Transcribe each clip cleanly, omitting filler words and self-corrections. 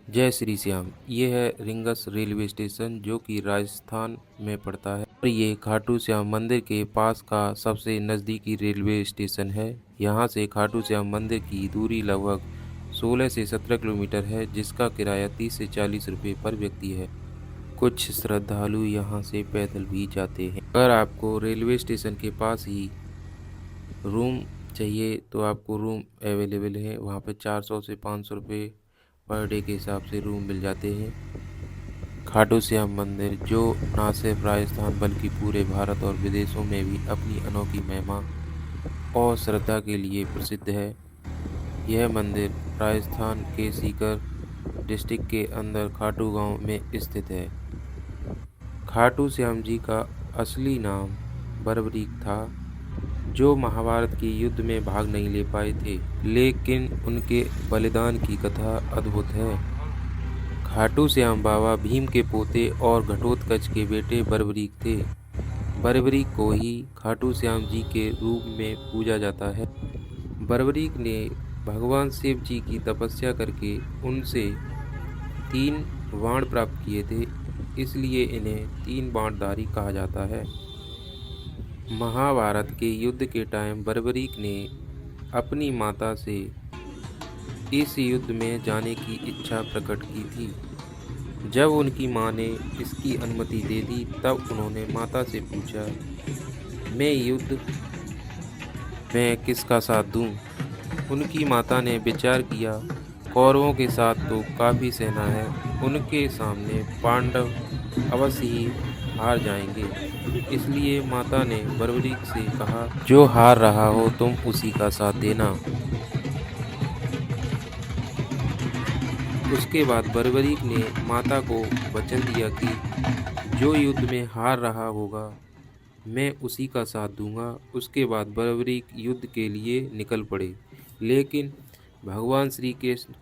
जय श्री श्याम। ये है रिंगस रेलवे स्टेशन जो कि राजस्थान में पड़ता है और ये खाटू श्याम मंदिर के पास का सबसे नज़दीकी रेलवे स्टेशन है। यहाँ से खाटू श्याम मंदिर की दूरी लगभग 16 से 17 किलोमीटर है, जिसका किराया 30 से 40 रुपये पर व्यक्ति है। कुछ श्रद्धालु यहाँ से पैदल भी जाते हैं। अगर आपको रेलवे स्टेशन के पास ही रूम चाहिए तो आपको रूम अवेलेबल है। वहाँ पे 400 से 500 रुपये पर डे के हिसाब से रूम मिल जाते हैं। खाटू श्याम मंदिर जो न सिर्फ राजस्थान बल्कि पूरे भारत और विदेशों में भी अपनी अनोखी महिमा और श्रद्धा के लिए प्रसिद्ध है। यह मंदिर राजस्थान के सीकर डिस्ट्रिक्ट के अंदर खाटू गांव में स्थित है। खाटू श्याम जी का असली नाम बरबरीक था, जो महाभारत के युद्ध में भाग नहीं ले पाए थे, लेकिन उनके बलिदान की कथा अद्भुत है। खाटू श्याम बाबा भीम के पोते और घटोत्कच के बेटे बरबरीक थे। बरबरीक को ही खाटू श्याम जी के रूप में पूजा जाता है। बरबरीक ने भगवान शिव जी की तपस्या करके उनसे 3 बाण प्राप्त किए थे, इसलिए इन्हें 3 बाणधारी कहा जाता है। महाभारत के युद्ध के टाइम बरबरीक ने अपनी माता से इस युद्ध में जाने की इच्छा प्रकट की थी। जब उनकी मां ने इसकी अनुमति दे दी, तब उन्होंने माता से पूछा, मैं युद्ध में किसका साथ दूं? उनकी माता ने विचार किया, कौरवों के साथ तो काफ़ी सेना है, उनके सामने पांडव अवश्य ही हार जाएंगे। इसलिए माता ने बरबरीक से कहा, जो हार रहा हो तुम उसी का साथ देना। उसके बाद बरबरीक ने माता को वचन दिया कि जो युद्ध में हार रहा होगा मैं उसी का साथ दूंगा। उसके बाद बरबरीक युद्ध के लिए निकल पड़े, लेकिन भगवान श्री कृष्ण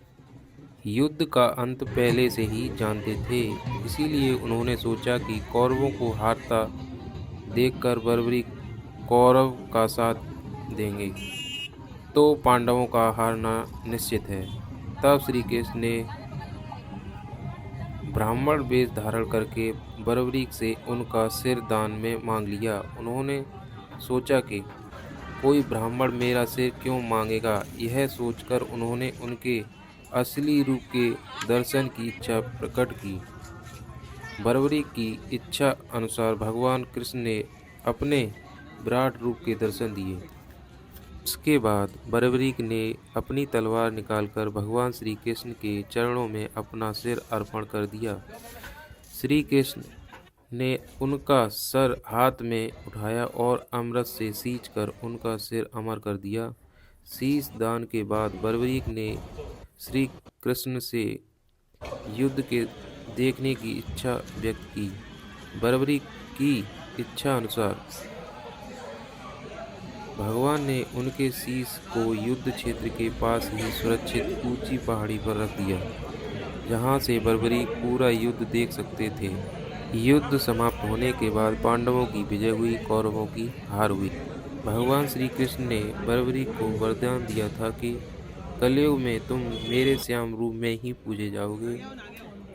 युद्ध का अंत पहले से ही जानते थे, इसीलिए उन्होंने सोचा कि कौरवों को हारता देखकर बरबरीक कौरव का साथ देंगे तो पांडवों का हारना निश्चित है। तब श्री कृष्ण ने ब्राह्मण वेश धारण करके बरबरीक से उनका सिर दान में मांग लिया। उन्होंने सोचा कि कोई ब्राह्मण मेरा सिर क्यों मांगेगा। यह सोचकर उन्होंने उनके असली रूप के दर्शन की इच्छा प्रकट की। बरबरीक की इच्छा अनुसार भगवान कृष्ण ने अपने विराट रूप के दर्शन दिए। उसके बाद बरबरीक ने अपनी तलवार निकालकर भगवान श्री कृष्ण के चरणों में अपना सिर अर्पण कर दिया। श्री कृष्ण ने उनका सर हाथ में उठाया और अमृत से सींचकर उनका सिर अमर कर दिया। शीश दान के बाद बरबरीक ने श्री कृष्ण से युद्ध के देखने की इच्छा व्यक्त की। बरबरीक की इच्छा अनुसार भगवान ने उनके शीश को युद्ध क्षेत्र के पास ही सुरक्षित ऊंची पहाड़ी पर रख दिया, जहां से बरबरीक पूरा युद्ध देख सकते थे। युद्ध समाप्त होने के बाद पांडवों की विजय हुई, कौरवों की हार हुई। भगवान श्री कृष्ण ने बरबरीक को वरदान दिया था कि कलयुग में तुम मेरे श्याम रूप में ही पूजे जाओगे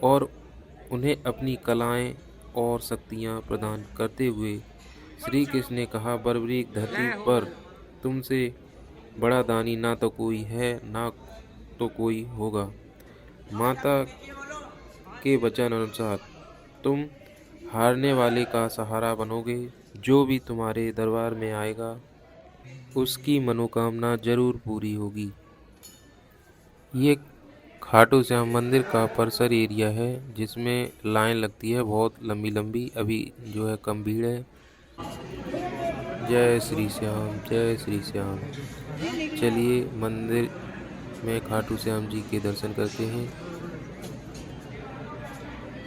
और उन्हें अपनी कलाएं और शक्तियां प्रदान करते हुए श्री कृष्ण ने कहा, बरबरीक, धरती पर तुमसे बड़ा दानी ना तो कोई है ना तो कोई होगा। माता के वचन अनुसार तुम हारने वाले का सहारा बनोगे। जो भी तुम्हारे दरबार में आएगा उसकी मनोकामना जरूर पूरी होगी। ये खाटू श्याम मंदिर का परिसर एरिया है, जिसमें लाइन लगती है बहुत लंबी लंबी। अभी जो है कम भीड़ है। जय श्री श्याम, जय श्री श्याम। चलिए मंदिर में खाटू श्याम जी के दर्शन करते हैं।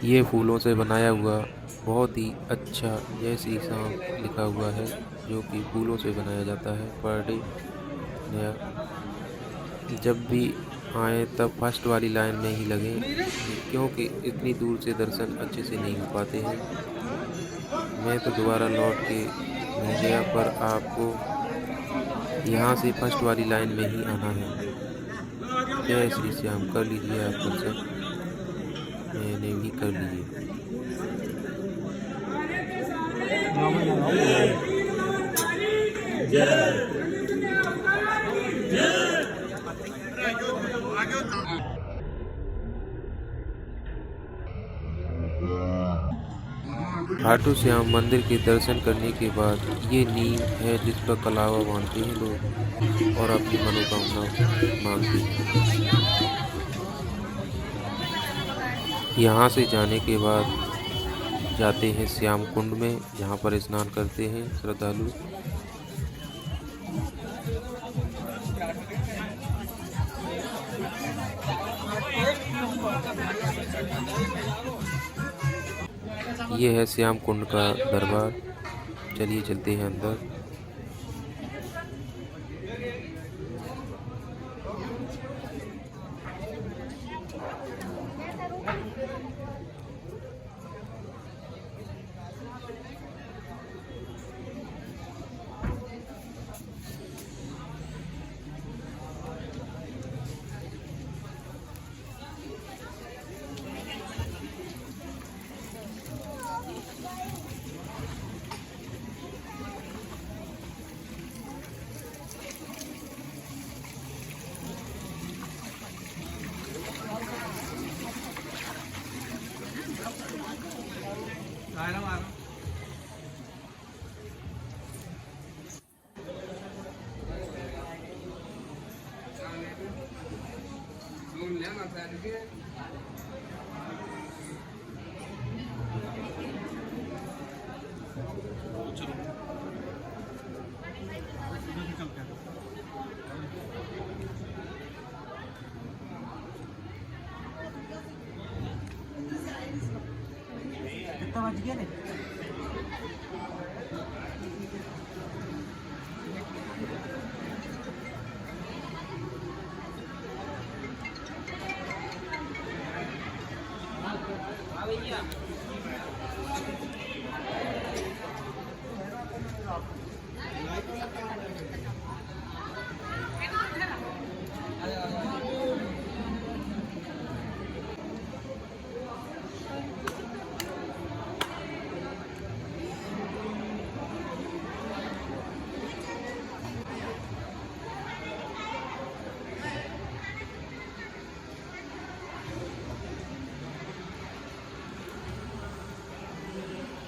ये फूलों से बनाया हुआ बहुत ही अच्छा जय श्री श्याम लिखा हुआ है, जो कि फूलों से बनाया जाता है पर डे। जब भी आए तब फर्स्ट वाली लाइन में ही लगें, क्योंकि इतनी दूर से दर्शन अच्छे से नहीं हो पाते हैं। मैं तो दोबारा लौट के नहीं गया, पर आपको यहाँ से फर्स्ट वाली लाइन में ही आना है। जय श्री श्याम, कर लीजिए आप दर्शन। खाटू श्याम मंदिर के दर्शन करने के बाद ये नीम है जिस पर कलावा बांधते हैं लोग और अपनी मनोकामना मांगते हैं। यहाँ से जाने के बाद जाते हैं श्याम कुंड में, जहाँ पर स्नान करते हैं श्रद्धालु। ये है श्याम कुंड का दरबार। चलिए चलते हैं अंदर। कितना बज गया रे?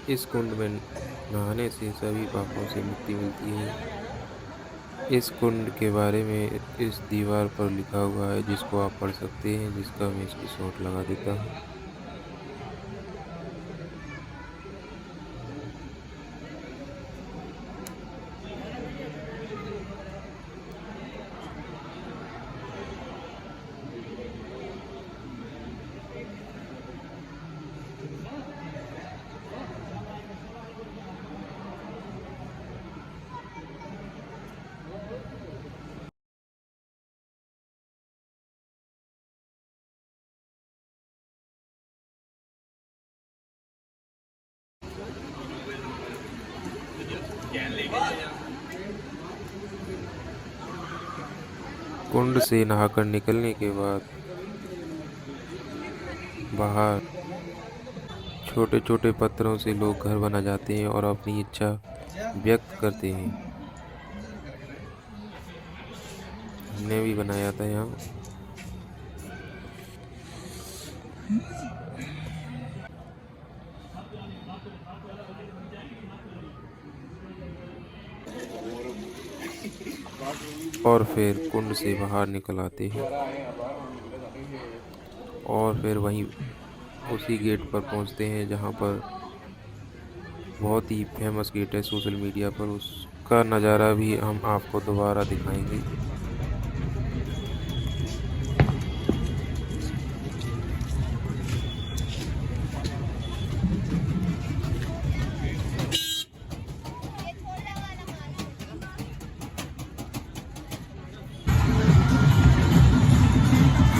इस कुंड में नहाने से सभी पापों से मुक्ति मिलती है। इस कुंड के बारे में इस दीवार पर लिखा हुआ है, जिसको आप पढ़ सकते हैं, जिसका मैं इसकी शॉट लगा देता हूँ। कुंड से नहाकर निकलने के बाद बाहर छोटे छोटे पत्थरों से लोग घर बना जाते हैं और अपनी इच्छा व्यक्त करते हैं। हमने भी बनाया था यहाँ। और फिर कुंड से बाहर निकल आते हैं और फिर वहीं उसी गेट पर पहुंचते हैं, जहां पर बहुत ही फेमस गेट है सोशल मीडिया पर। उसका नज़ारा भी हम आपको दोबारा दिखाएंगे।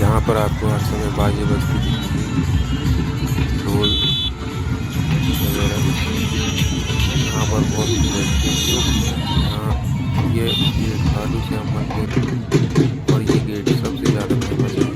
यहाँ पर आपको हर समय बाजे बजती दिखेंगी, ढोल वगैरह। यहाँ पर बहुत यहाँ ये खाटू श्याम मंदिर और ये गेट सबसे ज़्यादा फेमस है।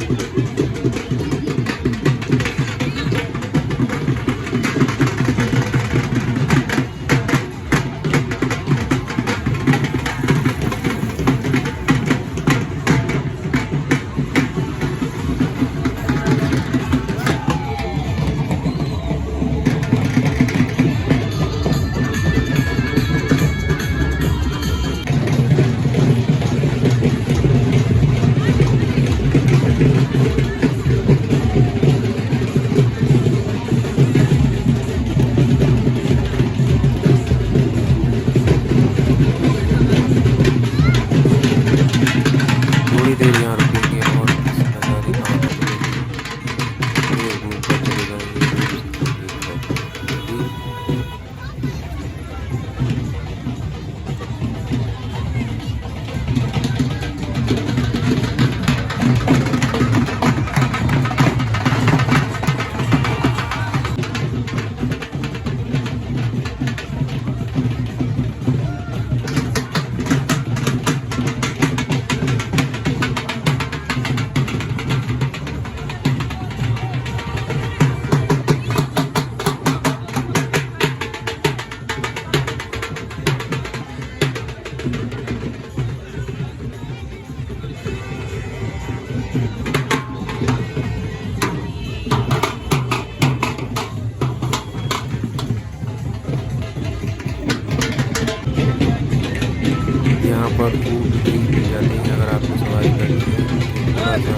और फूड भी मिल जाते हैं अगर आपको सवारी करनी है तो थोड़ा सा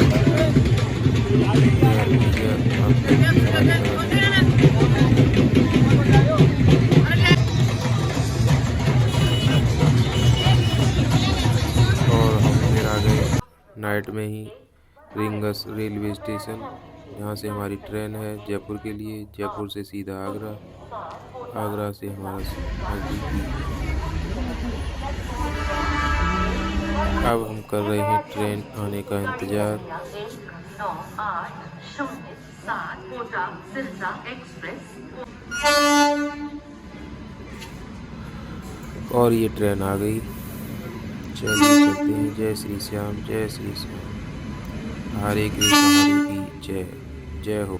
फेयर लीजिए, आपको सवारी करा और हम फिर आ गए नाइट में ही रिंगस रेलवे स्टेशन। यहाँ से हमारी ट्रेन है जयपुर के लिए, जयपुर से सीधा आगरा, आगरा से हमारा नज़दीकी। अब हम कर रहे हैं ट्रेन आने का इंतज़ार। और ये ट्रेन आ गई। चलिए चलते हैं। जय श्री श्याम, जय श्री श्याम। हरे कृष्ण हरे की जय, जय हो।